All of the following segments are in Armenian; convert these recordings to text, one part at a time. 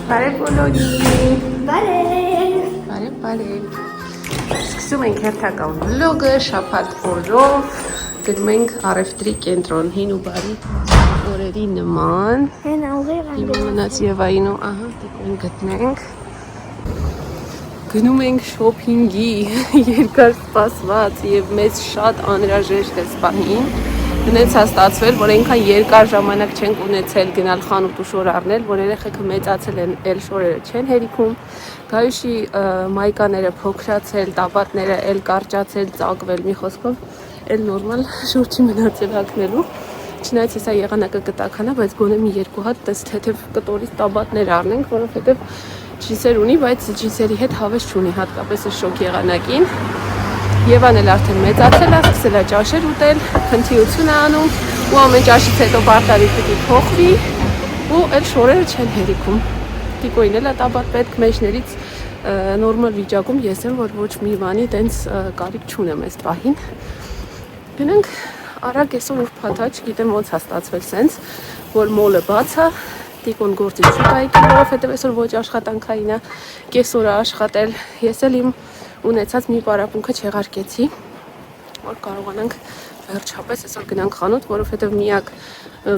Բարև բոլորին։ Բարև։ Սկսում ենք հերթական վլոգը շաբաթ օրով։ Գնում ենք առևտրի կենտրոն հին ու բարի օրերի նման։ Հիմա մնաց Եվային ու ահա դեպին գտնենք։ Գնում ենք շոփինգի, երկար սպասված եւ մեզ շատ անհրաժեշտ է սպանին։ Հնեցա ստացվել, որ այնքան երկար ժամանակ չենք ունեցել գնալ խանութ ու շոր առնել, որ երեխեքը մեծացել են, էլ շորերը չեն հերիքում։ Գայուշի մայկաները փոքրացել, տապատները էլ կարճացել, ծակվել, մի խոսքով, էլ նորմալ շոր չի մնացել հագնելու։ Չնայած հեսա եղանակը կտականա, բայց գոնե մի երկու հատ թեթև կտորից տաբատներ առնենք, որովհետև ջինսեր ունի, բայց ջինսերի հետ հավես չունի, հատկապես շոկ եղանակին։ Եվան էլ արդեն մեծացել է, սկսել է ճաշեր ուտել, փնթիություն է անում ու ամեն ճաշից հետո բարտարի պիտի փոխվի ու էլ շորերը չեն հերիքում։ Տիկոին էլ է տաբատ պետք մեջներից նորմալ վիճակում ես եմ, որ ոչ մի բանի տենց կարիք չունեմ այս պահին։ Գնանք արագ այսօր ուրբաթա, չգիտեմ ոնց է ստացվել սենց, որ մոլը բաց է, Տիկոն գործից շուտ է եկել, որովհետև այսօր ոչ աշխատանքային է, կեսօր է աշխատել, ես էլ իմ ունեցած մի պարապմունքը չեղարկեցի, որ կարողանանք վերջապես այսօր գնանք խանութ, որովհետև միակ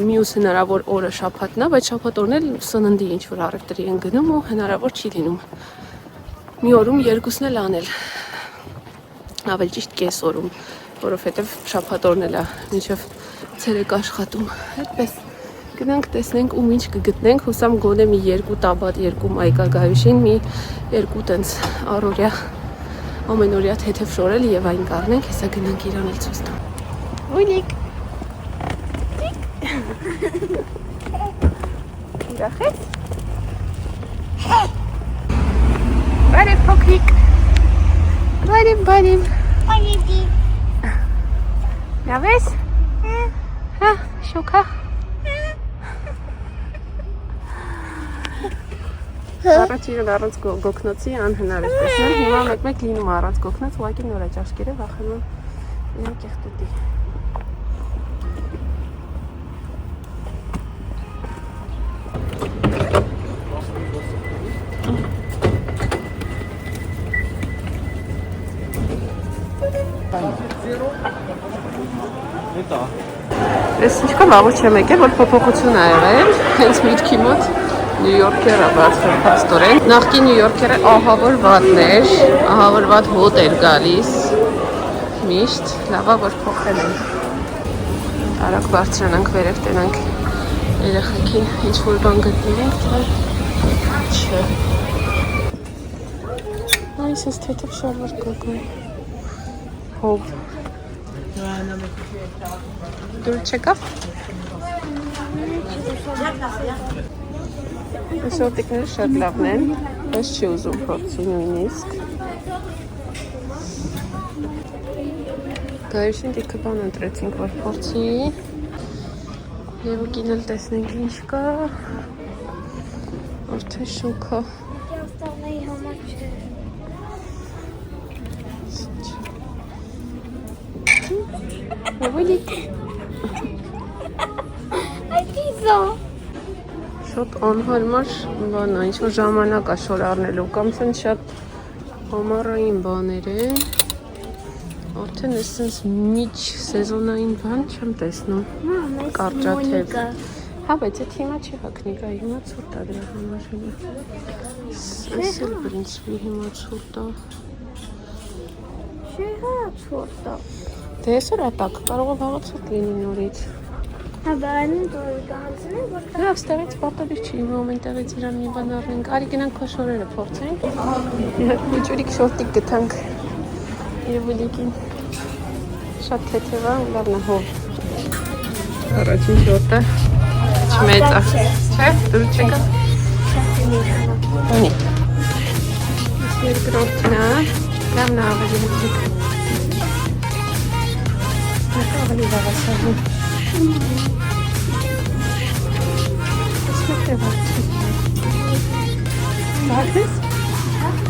մյուս հնարավոր օրը շաբաթն է, բայց շաբաթ օրն էլ սննդի ինչ-որ առևտրի են գնում ու հնարավոր չի լինում։ Մի օրում երկուսն էլ անել, ավելի ճիշտ կեսօրում, որովհետև շաբաթ օրն էլ է մինչև ցերեկ աշխատում, այդպես գնանք տեսնենք ում ինչ կգտնենք, հուսամ գոնե մի երկու տաբատ, երկու մայկա Գայուշին, մի երկու տենց առօրյա ամենօրյա թեթև շորել եւ այն կառնենք, հեսա գնանք իրան էլ ցույց տամ։ Ուլիկ։ Ուրախ ես։ Բարև փոքրիկ։ Բարև։ Լավ ես։ Հա, շոքա։ Առաջին առանց գոգնոցի անհնար է տեսնել, հիմա մեկ լինում առանց գոգնոց, ուղղակի նոր է ճաշկերը վախենում իրեն կեղտոտի։ Ես ինչքան վաղուց չեմ եկել, որ փոփոխություն ա եղել, հենց միտքի մոտ Նյու Յորքերը բացվել փաստորեն։ Նախկին Նյու Յորքերը ահավոր վատն էր, ահավոր վատ հոտ էր գալիս։ Միշտ լավա որ փոխել են։ Արագ բարձրանանք վերև տենանք երեխեքին ինչ-որ բան գտնենք, թե չէ։ Այս ես թեթև շարվար կոգոն։ Հով։ Դուր չեկավ։ Շորտիկները շատ լավն են, բայց չի ուզում փորձի նույնիսկ։ Գայուշին դիքը բան ընտրեցինք, որ փորձի։ Եվ ուկին էլ տեսնենք ինչ կա։ Արդեն շոքա։ Աստաղնայի համար չէ։ Ուլիկ։ Այդ իզո։ Շատ անհարմար բան է, ինչ-որ ժամանակ է շոր առնելու, կամ սենց շատ ամառային բաներ են, արդեն ես սենց միջ սեզոնային բան չեմ տեսնում, կարճաթև։ Հա, բայց այդ հիմա չի հակնի, գա հիմա ցուրտ է դրա համար հիմա։ Ես էլ բրինցվի հիմա ցուրտ է։ Չէ, հա ցուրտ է։ Դե այսօր է տաք, կարող է վաղը ցուրտ լինի նորից։ Հա, բանին դուրս կհանձնեն, որ Լավ, ստեղից պատտավիր չի, իմ ամենտեղից իրան մի բան առնենք, արի գնանք քո շորերը փորձենք։ Միջուրիկ շորտիկ գտանք եւ ուլիկին շատ թեթև է, լավն է հով։ Առաջին շորտը չմեծ է, չէ՞, դուր չեկա։ Ունի։ Երկրորդն է, լավն է ավելի հոտ։ Ավելի լավ է սարվում։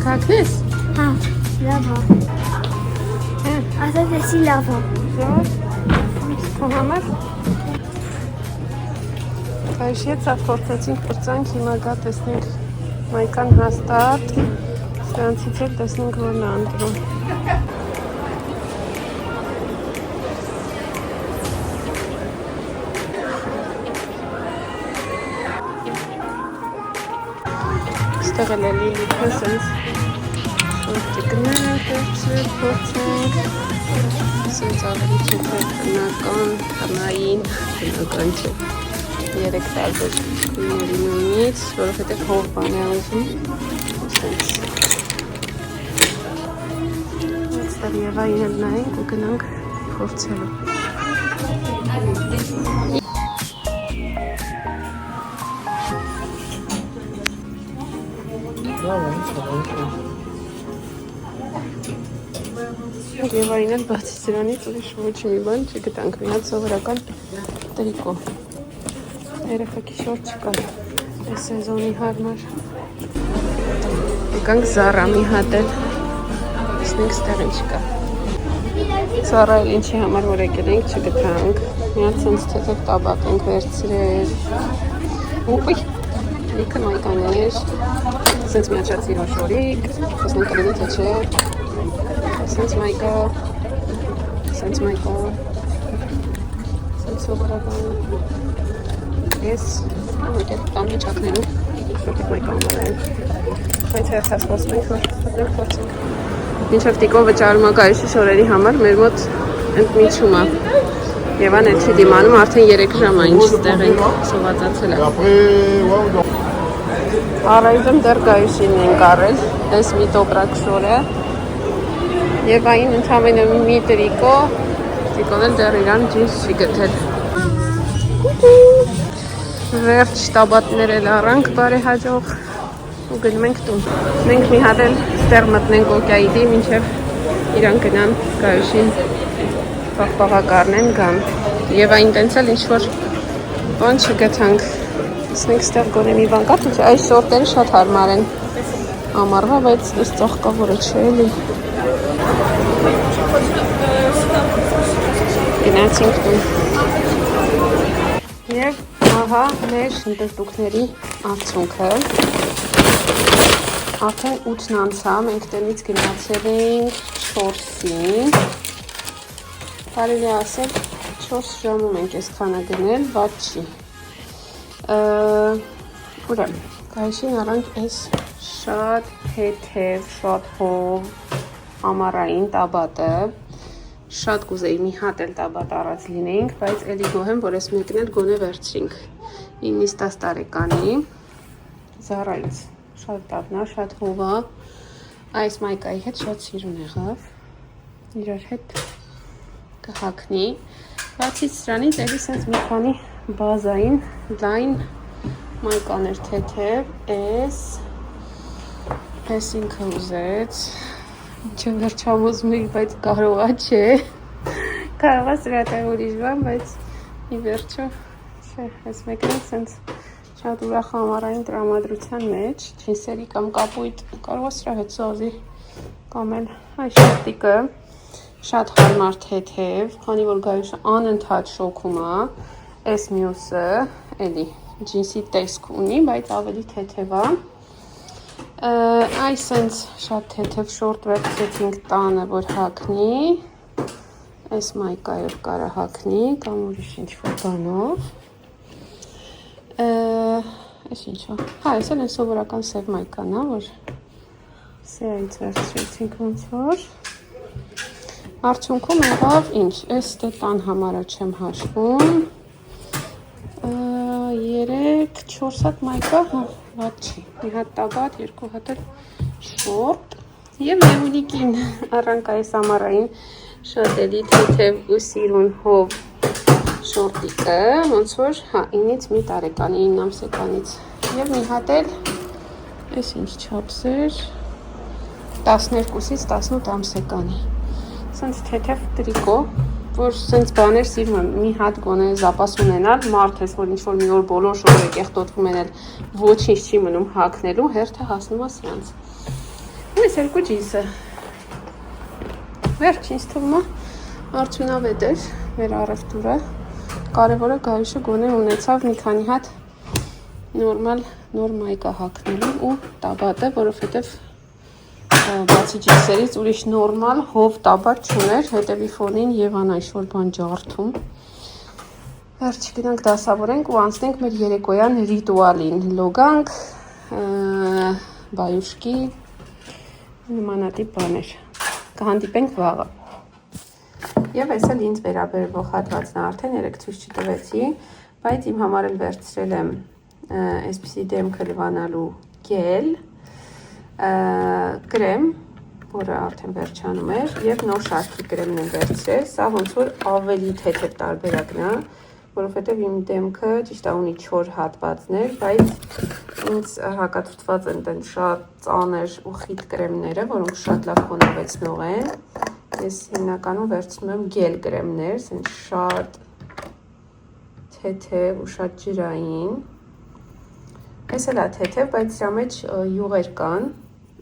Կակնես? հա, լավ է։ Ասած էսի լավ է։ Քո համար Այս հետ սա փորձեցինք պրծանք, հիմա գա տեսնենք Մայկան հաստատ սրանցից էլ տեսնենք որն է ընտրում։ Ստեղ էլ է լիլիքը սենց շորտիկներ վերցրել, փորձենք, սենց ավելի թեթև բնական, տնային, բնական չէ, 3 տարբեր գույների նույնից, որովհետև հով բան է ուզում, սենց այստեղ Եվային էլ նայենք ու գնանք փորձելու։ Եվային էլ բացի սրանից ուրիշ ոչ մի բան չգտանք, մի հատ սովորական տրիկո, երեխաքի շորտ չկար, այս սեզոնի հարմար, եկանք Զառա մի հատ էլ, իսնենք ստեղ ինչ կա, Զառա էլ ինչի համար որ եկել ենք չգտանք, մի հատ սենց թեթև տաբակ ենք վերցրել, ուй, լիքը մայկաներ, սենց մի հատ շատ սիրուն շորիկ, տեսնենք կլինի թե չէ, Սենց մայկա, սենց սովորական, ես ամենքեր տան միջակներում, շորտիկ մայկա ամարային, բայց հերթաս խոսմենք, որ հատնենք փորձենք։ Մինչև տիկո վճարում է գայիշի շորերի համար, մեր մոտ ընդմիջում է, Եվան էլ չի դիմանում, արդեն 3 ժամ է, ինչ ստեղ ենք սովացացել է։ Առայժմ դեռ գայիշին ենք առել, այս մի տոպրակ շոր է, Եվային ընդամենը մի տրիկո, տիկոն էլ դեռ իրան ջինս չի գտել։ Վերջ տաբատներ էլ առանք բարեհաջող ու գնում ենք տուն։ Մենք մի հատ էլ ստեղ մտնենք օկյայիդի, մինչև իրան գնան գայուշին պաղպաղակ առնեն գան։ Եվային տենց էլ ինչ-որ բան չգտանք։ Իսնենք ստեղ գոնե մի բան կա, թե այս շորտերը շատ հարմար են ամառվա, բայց այս ծաղկավորը չէ էլի։ Գնացինք տուն և ահա մեր տնտեսուկների արդյունքը արդեն 8-ն անցա, մենք տնից գնացել ենք 4-ին կարելի ասել 4 ժամում ենք այս քանը գնել, վատ չի ուրեմն գայշին առանք այս շատ թեթև, շատ հով ամառային տաբատը Շատ կուզեի մի հատ էլ տաբատ առած լինեինք, բայց էլի գոհ եմ, որ այս մեկն էլ գոնե վերցրինք 9-10 տարեկանի Զառայից, շատ տաբնա, շատ հովա, այս մայկայի հետ շատ սիրուն եղավ, իրար հետ կհակնի, բացից սրանից էլի սենց մի քանի բազային, լայն մայկաներ թեթև, այս ինքը ուզեց, Չեմ վերջամ ուզում եք, բայց կարողա չէ, կարողա սրա տեղ ուրիշ բան, բայց ի վերջո, չէ, այս մեկն է սենց շատ ուրախ ամառային տրամադրության մեջ, ջինսերի կամ կապույտ, կարողա սրա հետ սազի, կամ էլ այս շորտիկը, շատ հարմար թեթև, քանի որ գայուշը անընդհատ շոքում է, այս մյուսը, էլի, ջինսի տեսք ունի, բայց ավելի թեթև է, Այս սենց շատ թեթև շորտ վերցրեցինք տանը, որ հակնի, այս մայկայով կարա հակնի, կամ ուրիշ ինչ-որ բանով, այս ինչ-որ, այս էլ են սովորական սև մայկան, որ սեայից վերցրեցինք ոնց որ, արդյունքում եղավ ինչ, այս դե տան համարը չեմ հաշվում, 3-4 հատ մայկա, վատ չի, մի հատ տաբատ, 2 հատ էլ շորտ և Եվունիկին առանք այս ամառային շատ էլի թեթև ու սիրուն հով շորտիկը, ոնց որ 9-ից մի տարեկանի, 9 ամսեկանից և մի հատ էլ, այս ինչ չապսեր, 12-ից 18 ամսեկանի, սենց թեթև տրիկո, որ սենց բաներ սիրում եմ, մի հատ գոնե զապաս ունենալ, մարդ ես, որ ինչ-որ մի օր բոլոր շորերը կեղտոտվում են էլ ոչինչ չի մնում հակնելու, հերթը հասնում է սրանց։ Ու ես երկու ջինսը։ Վերջ ինձ թվում է արդյունավետ էր մեր առևտուրը, կարևորը գայուշը գոնե ունեցավ մի քանի հատ նորմալ նոր մայկա հագնելու ու տաբատը, որովհետև բացի ջինսերից ուրիշ նորմալ հով տաբատ չուներ, հետևի ֆոնին Եվան այսօր բան ջարդում։ Վերջ գնանք դասավորենք ու անցնենք մեր երեկոյան ռիտուալին, լոգանք, բայուշկի, նմանատիպ բաներ, կհանդիպենք վաղը։ Եվ այս էլ ինձ վերաբերվող հատվածն արդեն երեք ցույց չտվեցի, բայց իմ համար էլ վերցրել եմ այսպիսի դեմքը լվանալու գել, կրեմ, որը արդեն վերջանում էր, և նոր շարքի կրեմն եմ վերցրել, սա ոնց որ ավելի թեթև տարբերակն է, որովհետև իմ դեմքը ճիշտ է ունի 4 հատվածներ, բայց ինձ հակաթութված են տեն շատ ծանր ու խիտ կրեմները, որոնք շատ լավ խոնավեցնող են, ես հիմնականում վերցնում եմ գել կրեմներ, սենց շատ թեթև ու շատ ջրային, այս էլ է թեթև, բայց սրա մեջ յուղեր կան,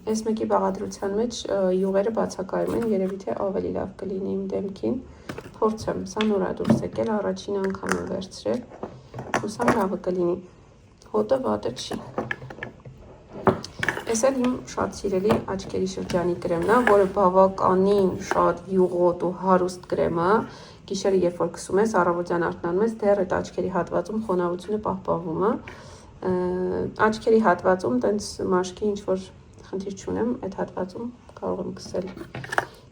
այս մեկի բաղադրության մեջ յուղերը բացակայում են, երևի թե ավելի լավ կլինի իմ դեմքին, փորձեմ, սա նոր է դուրս եկել, առաջին անգամ եմ վերցրել, հուսամ լավը կլինի, հոտը վատը չի։ Այս էլ իմ շատ սիրելի աչքերի շրջանի կրեմն է, որը բավականին շատ յուղոտ ու հարուստ կրեմ է, գիշերը երբ որ քսում ես, առավոտյան արթնանում ես, դեռ այդ աչքերի հատվածում խոնավությունը պահպանվում է, աչքերի հատվածում տենց մաշկի ինչ-որ խնդիր չունեմ, այդ հատվածում կարող եմ քսել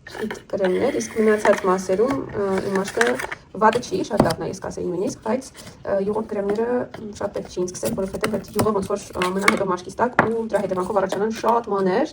խիտ կրեմներ, իսկ մնացած մասերում իմ աչքը վատը չի, շատ լավն է, ես կասեի նույնիսկ, բայց յուղոտ կրեմները շատ պետք չի ինձ քսել, որովհետև այդ յուղը ոնց որ մնա հետո մաշկից տակ ու դրա հետևանքով առաջանան շատ մանր,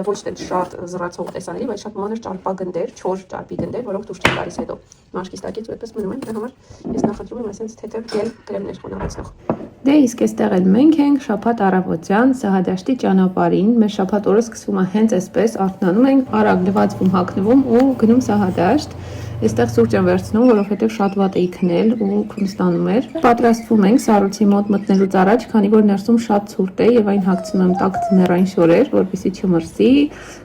ոչ թե շատ զռացող տեսանելի, բայց շատ մանր ճարպագնդեր, 4 ճարպի գնդեր, որոնք դուրս չեն գալիս հետո մաշկից տակից ու այդպես մնում են, դրա համար ես նախընտրում եմ այսպես թեթև գել կրեմներ խոնավեցնող։ Դե իսկ այստեղ էլ մենք ենք շաբաթ առավոտյան Սահադաշտի ճանապարհին, մեր շաբաթ օրը սկսվում է հենց այսպես, արթնանում ենք, արագ լվացվում, հագնվում ու գնում Սահադաշտ։ Այստեղ սուրճ եմ վերցնում, որովհետև շատ վատ էի քնել ու քնստանում էր։ Պատրաստվում ենք սառույցի մոտ մտնելուց առաջ, քանի որ ներսում շատ ցուրտ է եւ այն հագցնում եմ տաք ձմեռային շորեր, որպեսզի չմրսի։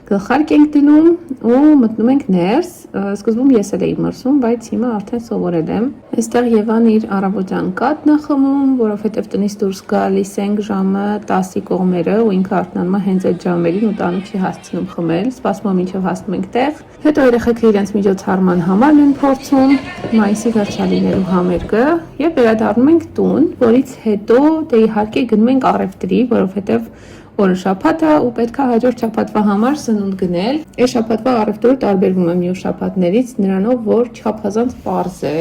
Գլխարկ ենք դնում ու մտնում ենք ներս։ Սկզբում ես էլ էի մրսում, բայց հիմա արդեն սովորել եմ։ Այստեղ Եվան իր առավոտյան կաթն է խմում, որովհետև տնից դուրս գալիս ենք ժամը 10-ի կողմերը ու ինքը արթնանում է հենց այդ ժամերին ու տանը չի հասցնում խմել, սպասում է մինչև հասնում ենք տեղ։ Հետո երեխեքը իրենց միջոցառման համարն են փորձում, մայիսի վերջալիներու համերգը եւ վերադառնում ենք տուն, որից հետո դե իհարկե գնում ենք առևտրի, որովհետեւ օրը շաբաթ է ու պետքա հաջորդ շաբաթվա համար սնունդ գնել։ Այս շաբաթվա առևտուրը տարբերվում է մյուս շաբաթներից նրանով, որ չափազանց պարզ է,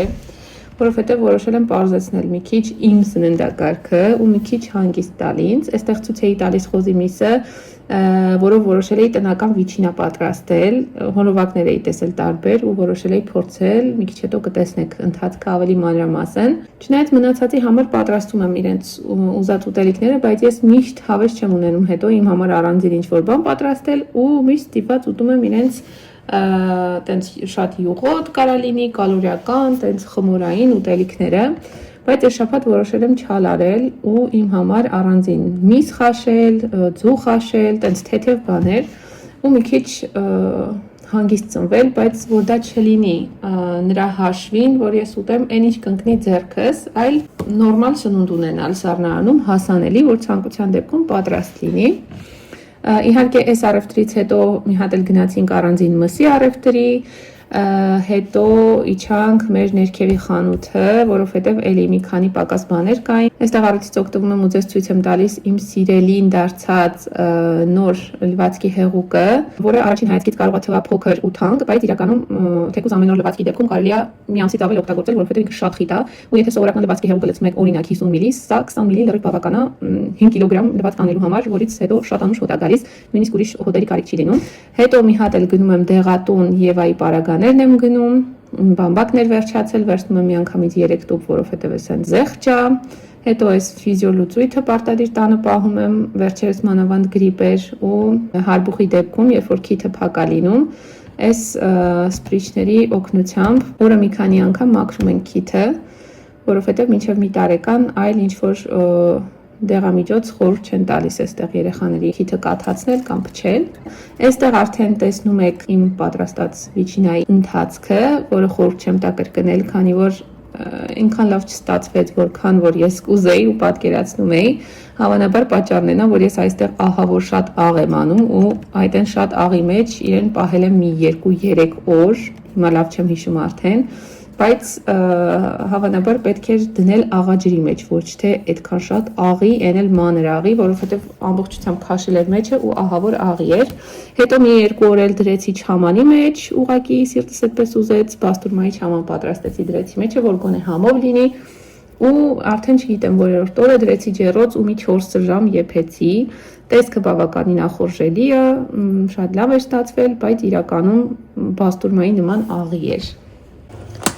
որովհետև որոշել եմ պարզեցնել մի քիչ իմ սննդակարգը ու մի քիչ հանգիստ տալ ինձ։ Այստեղ ցույց էի տալիս խոզի միսը, որով որոշել էի տնական վիճինա պատրաստել, հոլովակներ էի տեսել տարբեր ու որոշել էի փորձել, մի քիչ հետո կտեսնեք ընթացքը ավելի մանրամասն։ Չնայած մնացածի համար պատրաստում եմ իրենց ուզած ուտելիքները, բայց ես միշտ հավես չեմ ունենում հետո իմ համար առանձին ինչ-որ բան պատրաստել ու միշտ ստիպված ուտում եմ իրենց տենց շատ յուղոտ կարա լինի, կալորիական, տենց խմորային ուտելիքները, բայց այս շաբաթ որոշել եմ չալարել ու իմ համար առանձին միս խաշել, ձու խաշել, տենց թեթև բաներ ու մի քիչ հանգիստ ծնվել, բայց որ դա չլինի նրա հաշվին, որ ես ուտեմ այն ինչ կընկնի ձեռքս, այլ նորմալ սնունդ ունենալ սառնարանում, հասանելի, որ ցանկության դեպքում պատրաստ լինի։ Իհարկե այս առևտրից հետո մի հատ էլ գնացինք առանձին մսի առևտրի, հետո իջանք մեր ներքևի խանութը, որովհետև էլի մի քանի պակաս բաներ կային։ Այստեղ առիթից օգտվում եմ ու ձեզ ցույց եմ տալիս իմ սիրելին դարձած նոր լվացքի հեղուկը, որը առաջին հայացքից կարող է թվալ փոքր ու թանկ, բայց իրականում թեկուզ ամեն օր լվացքի դեպքում կարելի է միամսից ավել օգտագործել, որովհետև ինքը շատ խիտ է, ու եթե սովորական լվացքի հեղուկը լցնում եք օրինակ 50 մլի, սա 20 մլի լրիվ բավական է 5 կիլոգրամ լվացք անելու համար, որից հետո շատ անուշ հոտ է գալիս, նույնիսկ ուրիշ հոտերի կարիք չի լինում։ Հետո մի հատ էլ գնում եմ դեղատուն Եվայի պարագաներն եմ գնում, բամբակներ վերջացել, վերցնում եմ միանգամից 3 տուփ, որովհետև էս այն զեղչ է։ Հետո այս ֆիզիոլուծույթը պարտադիր տանը պահում եմ, վերջերս մանավանդ գրիպ էր ու հարբուխի դեպքում, երբ որ քիթը փակ է լինում, այս սպրիչների օգնությամբ օրը մի քանի անգամ մաքրում ենք քիթը, որովհետև մինչև մի տարեկան այլ ինչ-որ դեղամիջոց խորհուրդ չեն տալիս այստեղ երեխաների քիթը կաթացնել կամ փչել։ Այստեղ արդեն տեսնում եք իմ պատրաստած վիճինայի ընթացքը, որը խորհուրդ չեմ տա կրկնել, քանի որ ինքան լավ չստացվեց, որքան որ ես կուզեի ու պատկերացնում էի, հավանաբար պատճառն է նա, որ ես այստեղ ահավոր շատ աղ եմ անում ու այդ այն շատ աղի մեջ իրեն պահել եմ մի 2-3 օր, հիմա լավ չեմ հիշում արդեն, բայց հավանաբար պետք էր դնել աղաջրի մեջ, ոչ թե այդքան շատ աղի, այն էլ մանր աղի, որովհետև ամբողջությամբ քաշել էր մեջը ու ահավոր աղի էր։ Հետո մի 2 օր էլ դրեցի չամանի մեջ, ուղակի սիրտս այդպես ուզեց, բաստուրմայի չաման պատրաստեցի դրեցի մեջը, որ գոնե համով լինի ու արդեն չգիտեմ որերորդ օրը դրեցի ջեռոց ու մի 4 ժամ եփեցի։ Տեսքը բավականին ախորժելի է, շատ լավ էր ստացվել, բայց իրականում բաստուրմայի նման աղի էր։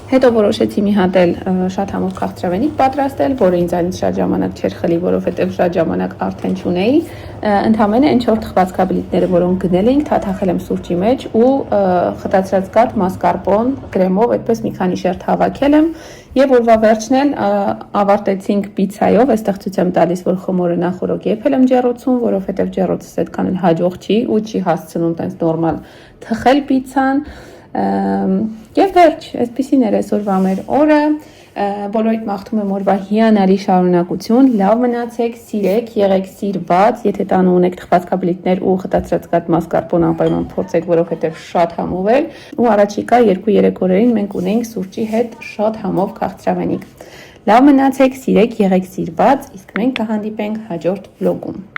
Հետո որոշեցի մի հատ էլ շատ համով քաղցրավենիք պատրաստել, որը ինձանից շատ ժամանակ չէր խլի, որովհետև շատ ժամանակ արդեն չունեի։ Ընդհանրապես այն 4 թխվածքաբլիթները, որոնք գնել էինք, թաթախել եմ սուրճի մեջ ու խտացրած կաթ, մասկարպոն, կրեմով այդպես մի քանի շերտ հավաքել եմ եւ օրվա վերջն էլ ավարտեցինք պիցայով, այստեղ ցույց եմ տալիս, որ խմորը նախորոք եփել եմ ջեռոցում, որովհետև ջեռոցս այդքան էլ հաջող չի ու չի հասցնում տենց նորմալ թխել պիցան։ Եվ վերջ, այսպեսին էր այսօրվա մեր օրը, բոլորիդ մաղթում եմ օրվա հիանալի շարունակություն, լավ մնացեք, սիրեք, եղեք սիրված, եթե տանը ունեք թխվածքաբլիթներ ու խտացրած կաթ մասկարպոն անպայման փորձեք, որովհետև շատ համով էր, ու առաջիկա 2-3 օրերին մենք ունենք սուրճի հետ շատ համով քաղցրավենիք։ Լավ մնացեք, սիրեք, եղեք սիրված, իսկ մենք կհանդիպենք հաջորդ վլոգում։